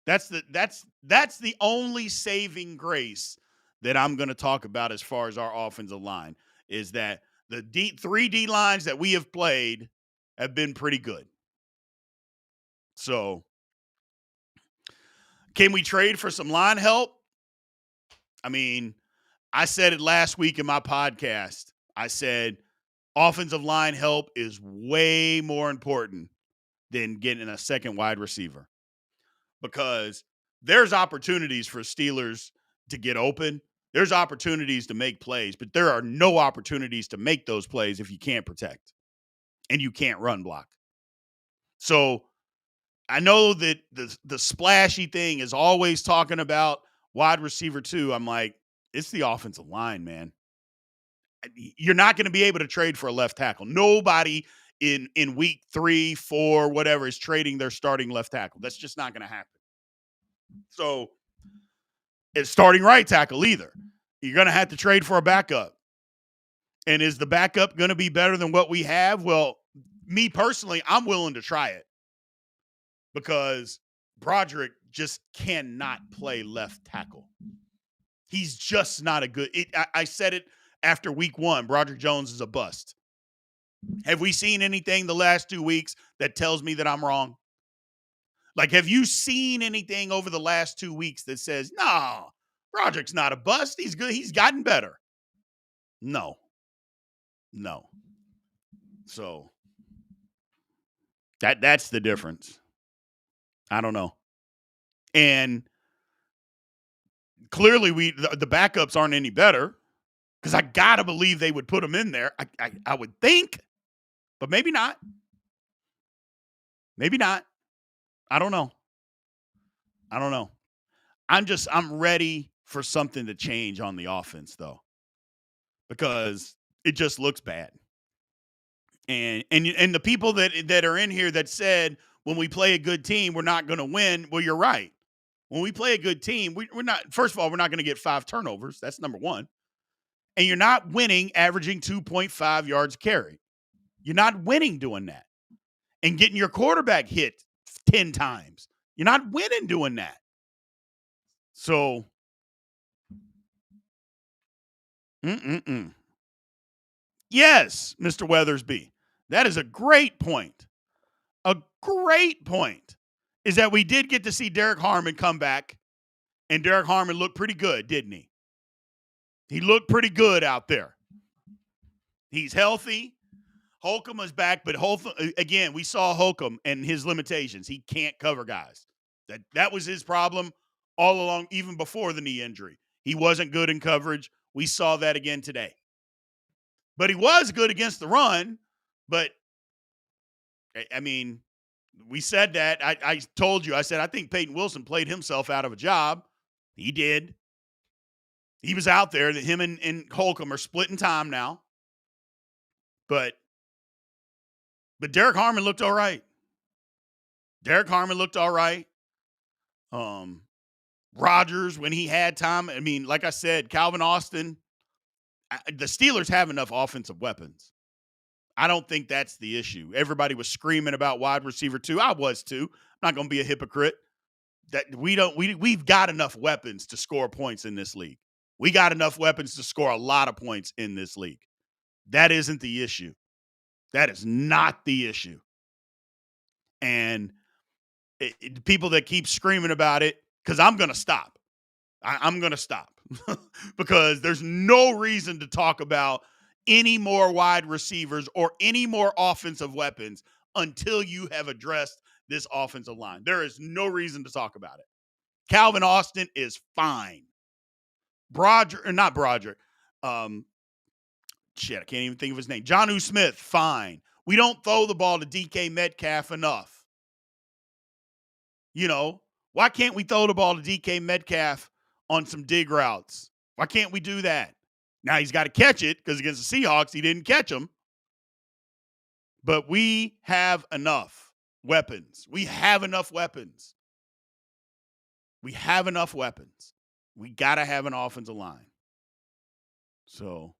that's the only saving grace that I'm going to talk about as far as our offensive line is that the three D lines that we have played have been pretty good. So, can we trade for some line help? I mean, I said it last week in my podcast. I said offensive line help is way more important than getting a second wide receiver because there's opportunities for Steelers to get open. There's opportunities to make plays, but there are no opportunities to make those plays if you can't protect and you can't run block. So I know that the splashy thing is always talking about wide receiver 2. I'm like, it's the offensive line, man. You're not going to be able to trade for a left tackle. Nobody in week 3, 4, whatever is trading their starting left tackle. That's just not going to happen. So it's starting right tackle either. You're going to have to trade for a backup. And is the backup going to be better than what we have? Well, me personally, I'm willing to try it because Broderick just cannot play left tackle. He's just not a good – I said it after week 1. Broderick Jones is a bust. Have we seen anything the last 2 weeks that tells me that I'm wrong? Like, have you seen anything over the last 2 weeks that says, no, Broderick's not a bust. He's good. He's gotten better. No. So that's the difference. I don't know. And clearly the backups aren't any better because I got to believe they would put them in there. I would think, but maybe not. Maybe not. I don't know. I'm ready for something to change on the offense, though, because it just looks bad. And the people that are in here that said when we play a good team, we're not going to win. Well, you're right. When we play a good team, we're not. First of all, we're not going to get 5 turnovers. That's number one. And you're not winning averaging 2.5 yards a carry. You're not winning doing that. And getting your quarterback hit 10 times. You're not winning doing that. So, yes, Mr. Weathersby, that is a great point. A great point is that we did get to see Derek Harmon come back, and Derek Harmon looked pretty good, didn't he? He looked pretty good out there. He's healthy. Holcomb was back, but again, we saw Holcomb and his limitations. He can't cover guys. That was his problem all along, even before the knee injury. He wasn't good in coverage. We saw that again today. But he was good against the run. But, I mean, we said that. I told you, I said, I think Peyton Wilson played himself out of a job. He did. He was out there. Him and Holcomb are splitting time now. But Derek Harmon looked all right. Rodgers, when he had time, I mean, like I said, Calvin Austin, the Steelers have enough offensive weapons. I don't think that's the issue. Everybody was screaming about wide receiver 2. I was too. I'm not going to be a hypocrite. That we've got enough weapons to score points in this league. We got enough weapons to score a lot of points in this league. That isn't the issue. That is not the issue. And people that keep screaming about it, because I'm going to stop. I'm going to stop because there's no reason to talk about any more wide receivers or any more offensive weapons until you have addressed this offensive line. There is no reason to talk about it. Calvin Austin is fine. not Broderick. Shit, I can't even think of his name. Jonnu Smith, fine. We don't throw the ball to DK Metcalf enough. You know, why can't we throw the ball to DK Metcalf on some dig routes? Why can't we do that? Now he's got to catch it because against the Seahawks, he didn't catch them. But we have enough weapons. We have enough weapons. We have enough weapons. We got to have an offensive line. So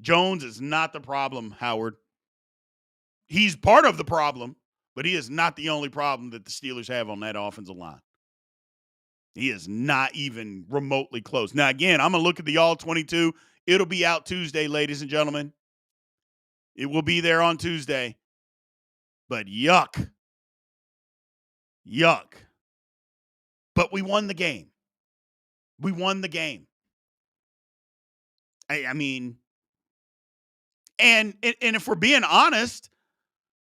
Jones is not the problem, Howard. He's part of the problem, but he is not the only problem that the Steelers have on that offensive line. He is not even remotely close. Now, again, I'm going to look at the All-22. It'll be out Tuesday, ladies and gentlemen. It will be there on Tuesday. But yuck. Yuck. But we won the game. We won the game. I mean, and if we're being honest,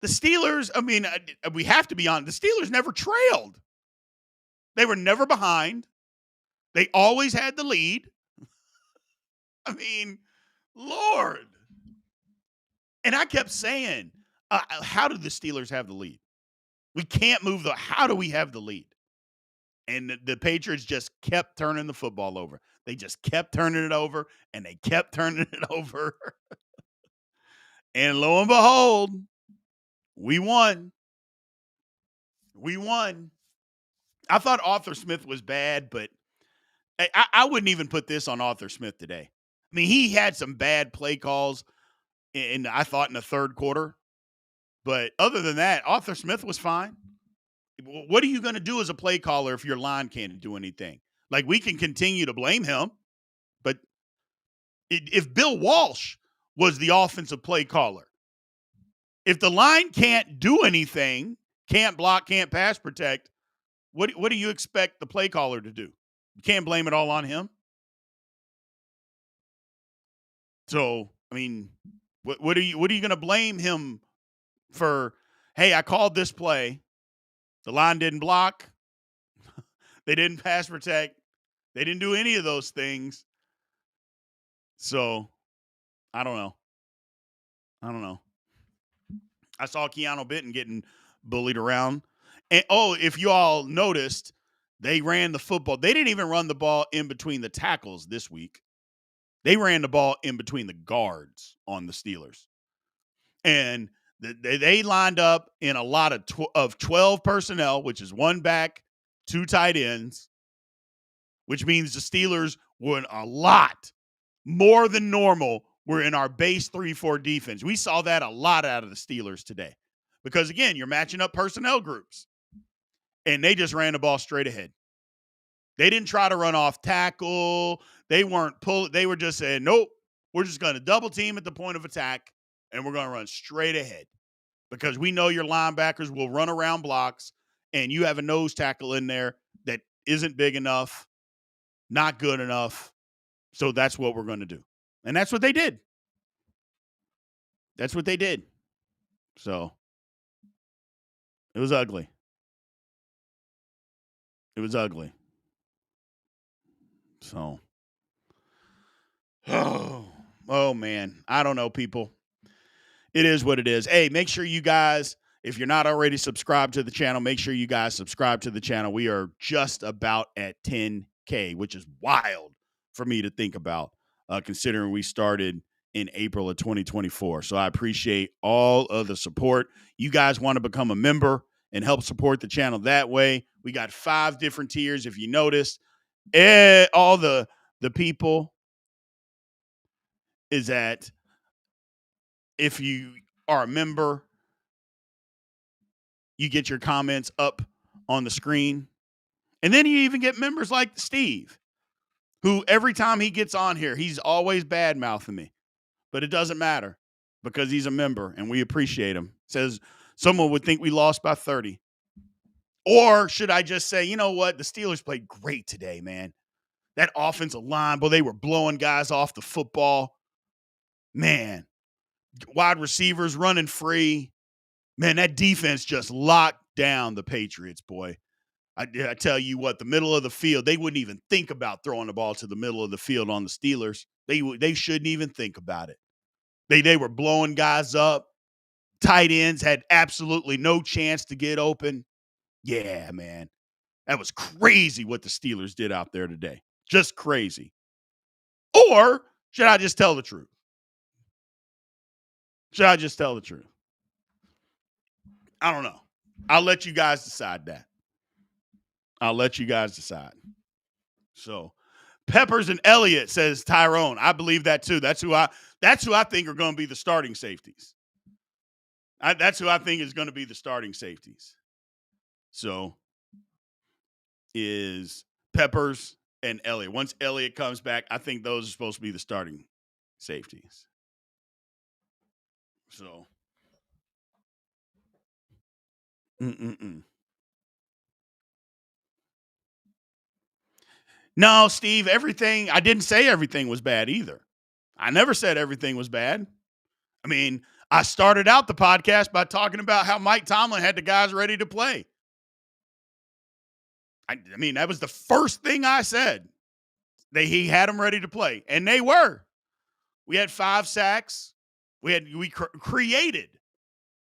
the Steelers, I mean, we have to be honest, the Steelers never trailed. They were never behind. They always had the lead. I mean, Lord. And I kept saying, how did the Steelers have the lead? We can't move how do we have the lead? And the Patriots just kept turning the football over. They just kept turning it over, and they kept turning it over. And lo and behold, we won. We won. I thought Arthur Smith was bad, but I wouldn't even put this on Arthur Smith today. I mean, he had some bad play calls, I thought, in the third quarter. But other than that, Arthur Smith was fine. What are you going to do as a play caller if your line can't do anything? Like, we can continue to blame him, but if Bill Walsh was the offensive play caller, if the line can't do anything, can't block, can't pass protect, what do you expect the play caller to do? You can't blame it all on him. So, I mean, what are you going to blame him for? Hey, I called this play. The line didn't block. They didn't pass protect. They didn't do any of those things. So, I don't know. I saw Keanu Benton getting bullied around. And, if you all noticed, they ran the football. They didn't even run the ball in between the tackles this week. They ran the ball in between the guards on the Steelers. And they lined up in a lot of 12 personnel, which is one back, two tight ends, which means the Steelers were a lot more than normal. We're in our base 3-4 defense. We saw that a lot out of the Steelers today because, again, you're matching up personnel groups, and they just ran the ball straight ahead. They didn't try to run off tackle. They weren't pulling. They were just saying, nope, we're just going to double team at the point of attack, and we're going to run straight ahead because we know your linebackers will run around blocks, and you have a nose tackle in there that isn't big enough, not good enough. So that's what we're going to do. And that's what they did. That's what they did. So it was ugly. It was ugly. So, oh man, I don't know, people. It is what it is. Hey, make sure you guys, if you're not already subscribed to the channel, make sure you guys subscribe to the channel. We are just about at 10K, which is wild for me to think about, considering we started in April of 2024. So I appreciate all of the support. You guys want to become a member and help support the channel that way. We got 5 different tiers. If you noticed, all the people is that if you are a member, you get your comments up on the screen. And then you even get members like Steve, who every time he gets on here, he's always bad-mouthing me. But it doesn't matter because he's a member and we appreciate him. Says someone would think we lost by 30. Or should I just say, you know what? The Steelers played great today, man. That offensive line, boy, they were blowing guys off the football. Man, wide receivers running free. Man, that defense just locked down the Patriots, boy. I tell you what, the middle of the field, they wouldn't even think about throwing the ball to the middle of the field on the Steelers. They shouldn't even think about it. They were blowing guys up. Tight ends had absolutely no chance to get open. Yeah, man. That was crazy what the Steelers did out there today. Just crazy. Or should I just tell the truth? Should I just tell the truth? I don't know. I'll let you guys decide that. I'll let you guys decide. So, Peppers and Elliott, says Tyrone. I believe that too. That's who I think are going to be the starting safeties. That's who I think is going to be the starting safeties. So, is Peppers and Elliott. Once Elliott comes back, I think those are supposed to be the starting safeties. So, mm-mm-mm. No, Steve, I didn't say everything was bad either. I never said everything was bad. I mean, I started out the podcast by talking about how Mike Tomlin had the guys ready to play. I mean, that was the first thing I said. He had them ready to play, and they were. We had 5 sacks. We created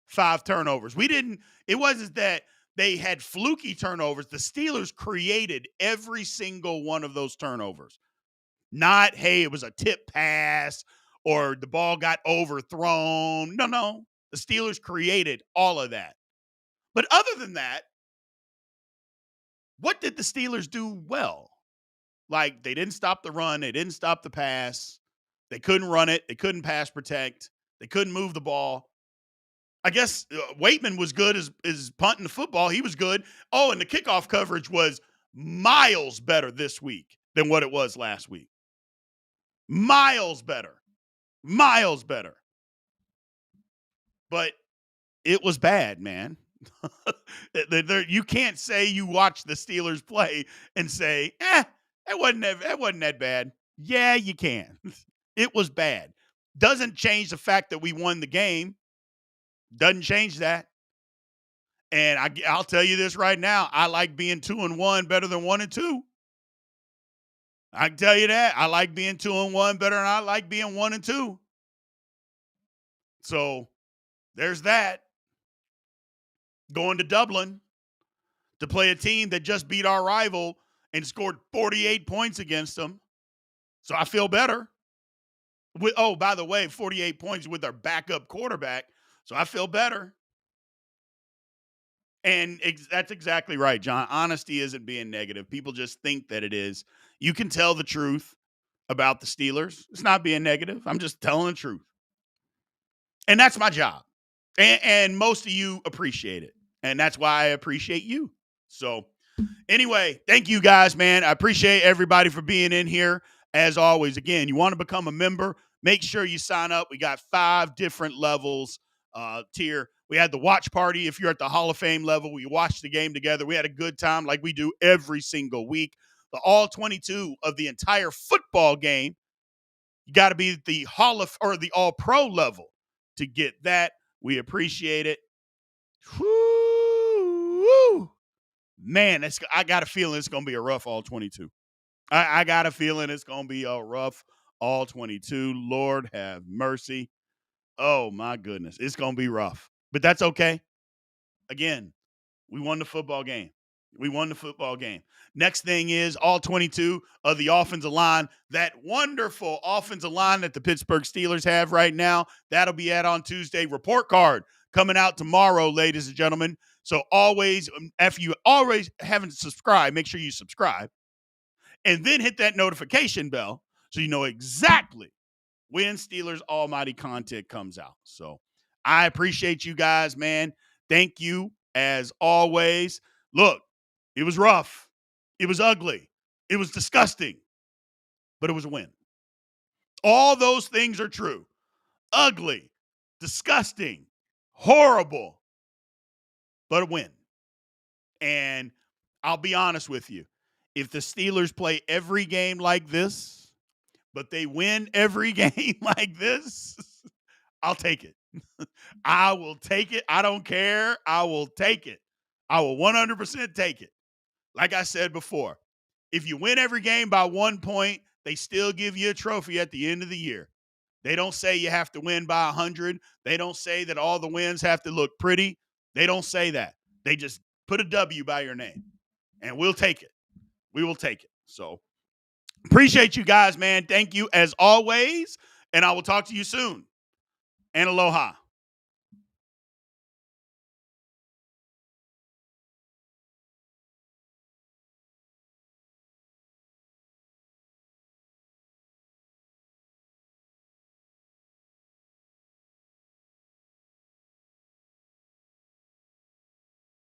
5 turnovers. It wasn't that they had fluky turnovers. The Steelers created every single one of those turnovers. Not, hey, it was a tip pass or the ball got overthrown. No. The Steelers created all of that. But other than that, what did the Steelers do well? Like, they didn't stop the run. They didn't stop the pass. They couldn't run it. They couldn't pass protect. They couldn't move the ball. I guess Waitman was good as punting the football. He was good. Oh, and the kickoff coverage was miles better this week than what it was last week. Miles better. Miles better. But it was bad, man. You can't say you watch the Steelers play and say, that wasn't that bad. Yeah, you can. It was bad. Doesn't change the fact that we won the game. Doesn't change that. And I'll tell you this right now. I like being 2-1 better than 1-2. I can tell you that. I like being 2-1 better than I like being 1-2. So there's that. Going to Dublin to play a team that just beat our rival and scored 48 points against them. So I feel better. By the way, 48 points with our backup quarterback. So I feel better. And that's exactly right, John. Honesty isn't being negative. People just think that it is. You can tell the truth about the Steelers. It's not being negative. I'm just telling the truth. And that's my job. And most of you appreciate it. And that's why I appreciate you. So anyway, thank you guys, man. I appreciate everybody for being in here. As always, again, you want to become a member, make sure you sign up. We got 5 different levels tier. We had the watch party. If you're at the Hall of Fame level, we watched the game together. We had a good time like we do every single week. The all 22 of the entire football game. You got to be at the the all pro level to get that. We appreciate it. Woo! Man, I got a feeling it's going to be a rough all 22. I got a feeling it's going to be a rough all 22. Lord have mercy. Oh, my goodness. It's going to be rough. But that's okay. Again, we won the football game. We won the football game. Next thing is all 22 of the offensive line. That wonderful offensive line that the Pittsburgh Steelers have right now. That'll be out on Tuesday. Report card coming out tomorrow, ladies and gentlemen. So always, if you always haven't subscribed, make sure you subscribe. And then hit that notification bell so you know exactly when Steelers Almighty content comes out. So I appreciate you guys, man. Thank you as always. Look, it was rough. It was ugly. It was disgusting. But it was a win. All those things are true. Ugly, disgusting, horrible, but a win. And I'll be honest with you. If the Steelers play every game like this, but they win every game like this, I'll take it. I will take it. I don't care. I will take it. I will 100% take it. Like I said before, if you win every game by 1 point, they still give you a trophy at the end of the year. They don't say you have to win by 100. They don't say that all the wins have to look pretty. They don't say that. They just put a W by your name, and we'll take it. We will take it. So appreciate you guys, man. Thank you as always, and I will talk to you soon. And aloha.